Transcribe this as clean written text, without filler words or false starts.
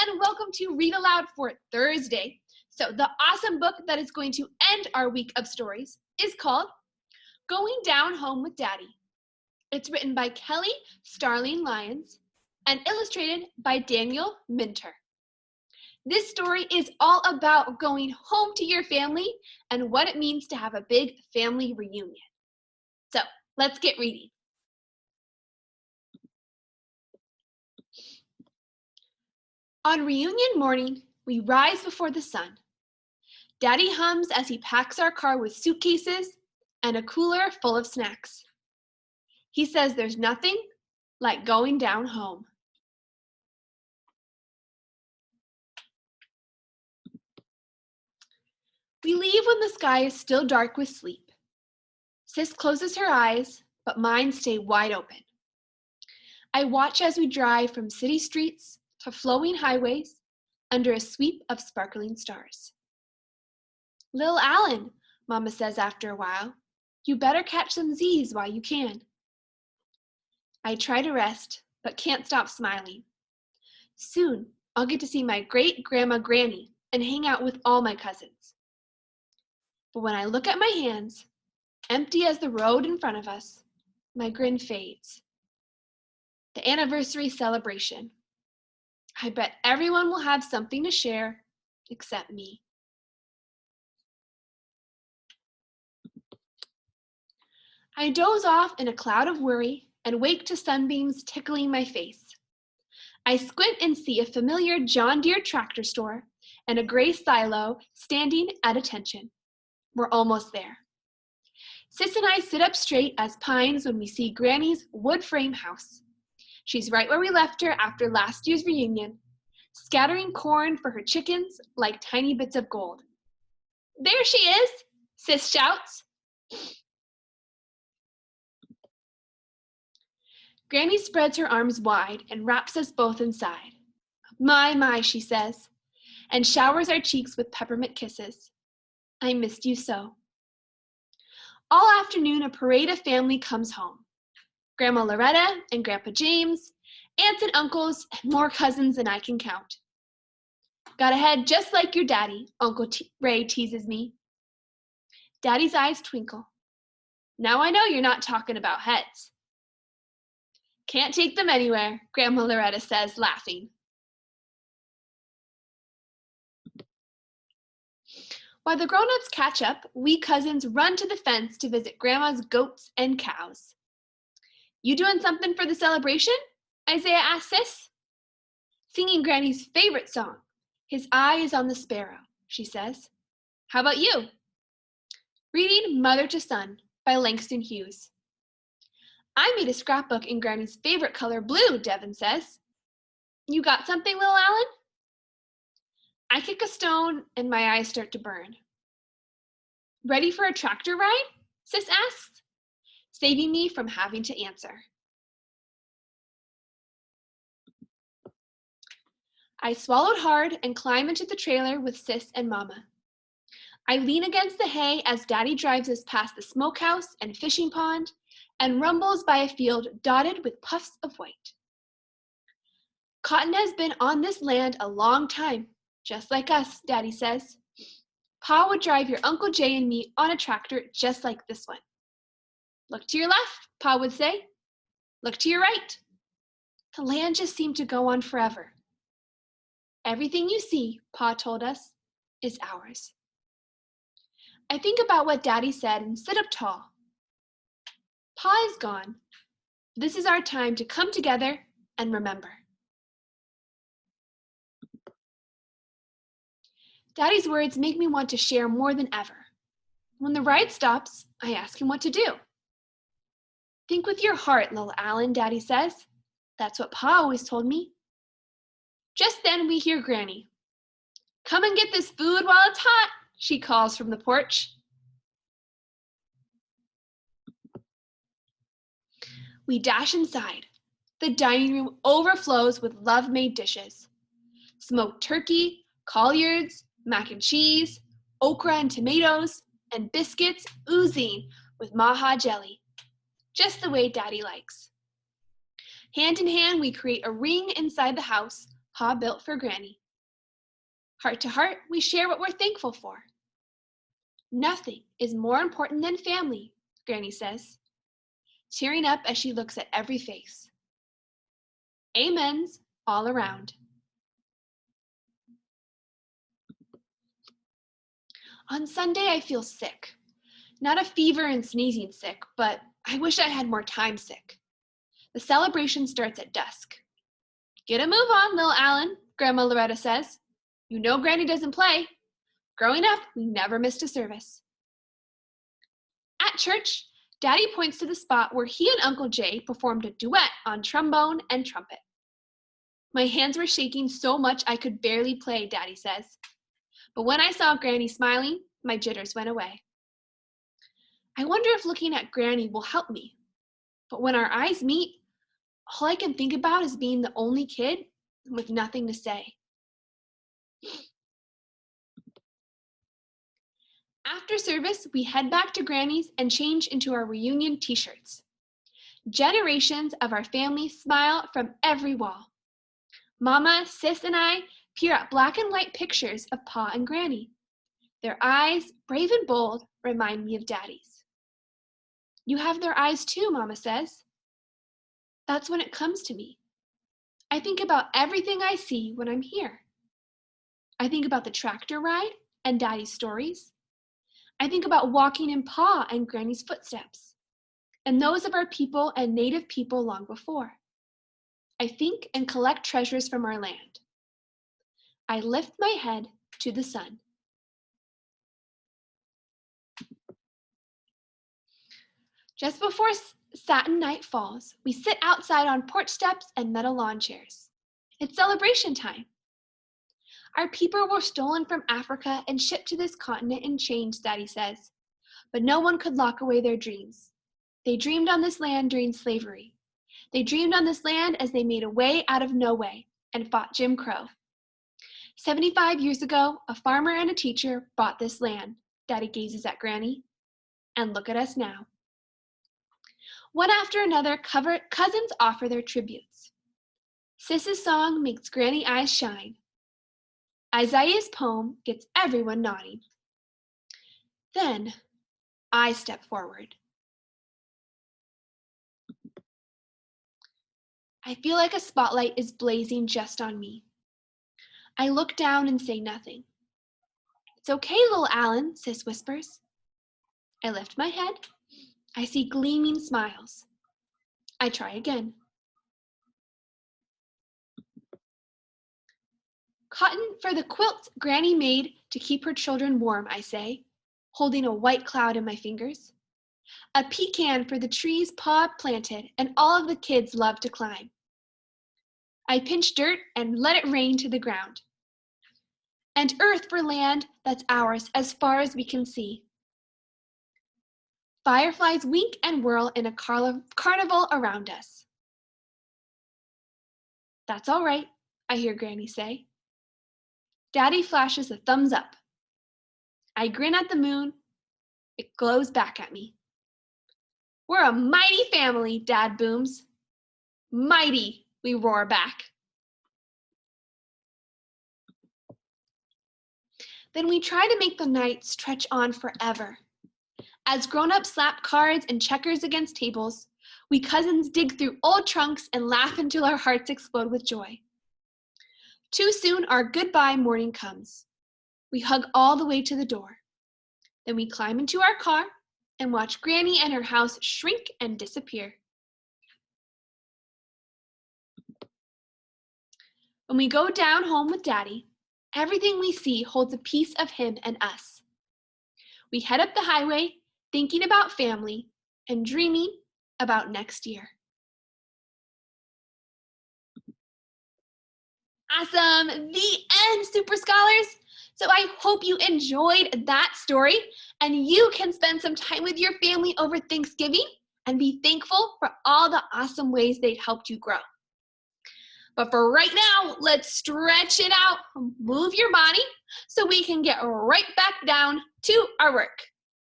and welcome to Read Aloud for Thursday. So the awesome book that is going to end our week of stories is called Going Down Home with Daddy. It's written by Kelly Starling Lyons and illustrated by Daniel Minter. This story is all about going home to your family and what it means to have a big family reunion. So let's get reading. On reunion morning, we rise before the sun. Daddy hums as he packs our car with suitcases and a cooler full of snacks. He says there's nothing like going down home. We leave when the sky is still dark with sleep. Sis closes her eyes, but mine stay wide open. I watch as we drive from city streets to flowing highways under a sweep of sparkling stars. Lil Allen, Mama says after a while, you better catch some Z's while you can. I try to rest, but can't stop smiling. Soon, I'll get to see my great-grandma Granny and hang out with all my cousins. But when I look at my hands, empty as the road in front of us, my grin fades. The anniversary celebration. I bet everyone will have something to share except me. I doze off in a cloud of worry and wake to sunbeams tickling my face. I squint and see a familiar John Deere tractor store and a gray silo standing at attention. We're almost there. Sis and I sit up straight as pines when we see Granny's wood frame house. She's right where we left her after last year's reunion, scattering corn for her chickens like tiny bits of gold. There she is, Sis shouts. Granny spreads her arms wide and wraps us both inside. My, she says, and showers our cheeks with peppermint kisses. I missed you so. All afternoon, a parade of family comes home. Grandma Loretta and Grandpa James, aunts and uncles, and more cousins than I can count. Got a head just like your daddy, Uncle Ray teases me. Daddy's eyes twinkle. Now I know you're not talking about heads. Can't take them anywhere, Grandma Loretta says, laughing. While the grown-ups catch up, we cousins run to the fence to visit Grandma's goats and cows. You doing something for the celebration? Isaiah asks Sis. Singing Granny's favorite song, His Eye is on the Sparrow, she says. How about you? Reading Mother to Son by Langston Hughes. I made a scrapbook in Granny's favorite color, blue, Devin says. You got something, Lil Allen? I kick a stone and my eyes start to burn. Ready for a tractor ride? Sis asks, saving me from having to answer. I swallowed hard and climb into the trailer with Sis and Mama. I lean against the hay as Daddy drives us past the smokehouse and fishing pond and rumbles by a field dotted with puffs of white. Cotton has been on this land a long time, just like us, Daddy says. Pa would drive your Uncle Jay and me on a tractor just like this one. Look to your left, Pa would say. Look to your right. The land just seemed to go on forever. Everything you see, Pa told us, is ours. I think about what Daddy said and sit up tall. Pa is gone. This is our time to come together and remember. Daddy's words make me want to share more than ever. When the ride stops, I ask him what to do. Think with your heart, Lil Allen, Daddy says. That's what Pa always told me. Just then we hear Granny. Come and get this food while it's hot, she calls from the porch. We dash inside. The dining room overflows with love-made dishes. Smoked turkey, collards, mac and cheese, okra and tomatoes, and biscuits oozing with maha jelly. Just the way Daddy likes. Hand in hand, we create a ring inside the house, Pa built for Granny. Heart to heart, we share what we're thankful for. Nothing is more important than family, Granny says, tearing up as she looks at every face. Amens all around. On Sunday, I feel sick. Not a fever and sneezing sick, but I wish I had more time sick. The celebration starts at dusk. Get a move on, little Alan, Grandma Loretta says. You know Granny doesn't play. Growing up, we never missed a service. At church, Daddy points to the spot where he and Uncle Jay performed a duet on trombone and trumpet. My hands were shaking so much I could barely play, Daddy says. But when I saw Granny smiling, my jitters went away. I wonder if looking at Granny will help me. But when our eyes meet, all I can think about is being the only kid with nothing to say. After service, we head back to Granny's and change into our reunion t-shirts. Generations of our family smile from every wall. Mama, Sis, and I peer at black and white pictures of Pa and Granny. Their eyes, brave and bold, remind me of Daddy's. You have their eyes too, Mama says. That's when it comes to me. I think about everything I see when I'm here. I think about the tractor ride and Daddy's stories. I think about walking in Pa and Granny's footsteps, and those of our people and Native people long before. I think and collect treasures from our land. I lift my head to the sun. Just before satin night falls, we sit outside on porch steps and metal lawn chairs. It's celebration time. Our people were stolen from Africa and shipped to this continent in chains, Daddy says. But no one could lock away their dreams. They dreamed on this land during slavery. They dreamed on this land as they made a way out of no way and fought Jim Crow. 75 years ago, a farmer and a teacher bought this land, Daddy gazes at Granny. And look at us now. One after another, cousins offer their tributes. Sis's song makes Granny eyes shine. Isaiah's poem gets everyone nodding. Then, I step forward. I feel like a spotlight is blazing just on me. I look down and say nothing. It's okay, little Alan, Sis whispers. I lift my head. I see gleaming smiles. I try again. Cotton for the quilt Granny made to keep her children warm, I say, holding a white cloud in my fingers. A pecan for the trees Pa planted and all of the kids love to climb. I pinch dirt and let it rain to the ground. And earth for land that's ours as far as we can see. Fireflies wink and whirl in a carnival around us. That's all right, I hear Granny say. Daddy flashes a thumbs up. I grin at the moon. It glows back at me. We're a mighty family, Dad booms. Mighty, we roar back. Then we try to make the night stretch on forever. As grown-ups slap cards and checkers against tables, we cousins dig through old trunks and laugh until our hearts explode with joy. Too soon our goodbye morning comes. We hug all the way to the door. Then we climb into our car and watch Granny and her house shrink and disappear. When we go down home with Daddy, everything we see holds a piece of him and us. We head up the highway, thinking about family and dreaming about next year. Awesome, the end, Super Scholars. So I hope you enjoyed that story and you can spend some time with your family over Thanksgiving and be thankful for all the awesome ways they've helped you grow. But for right now, let's stretch it out, move your body so we can get right back down to our work.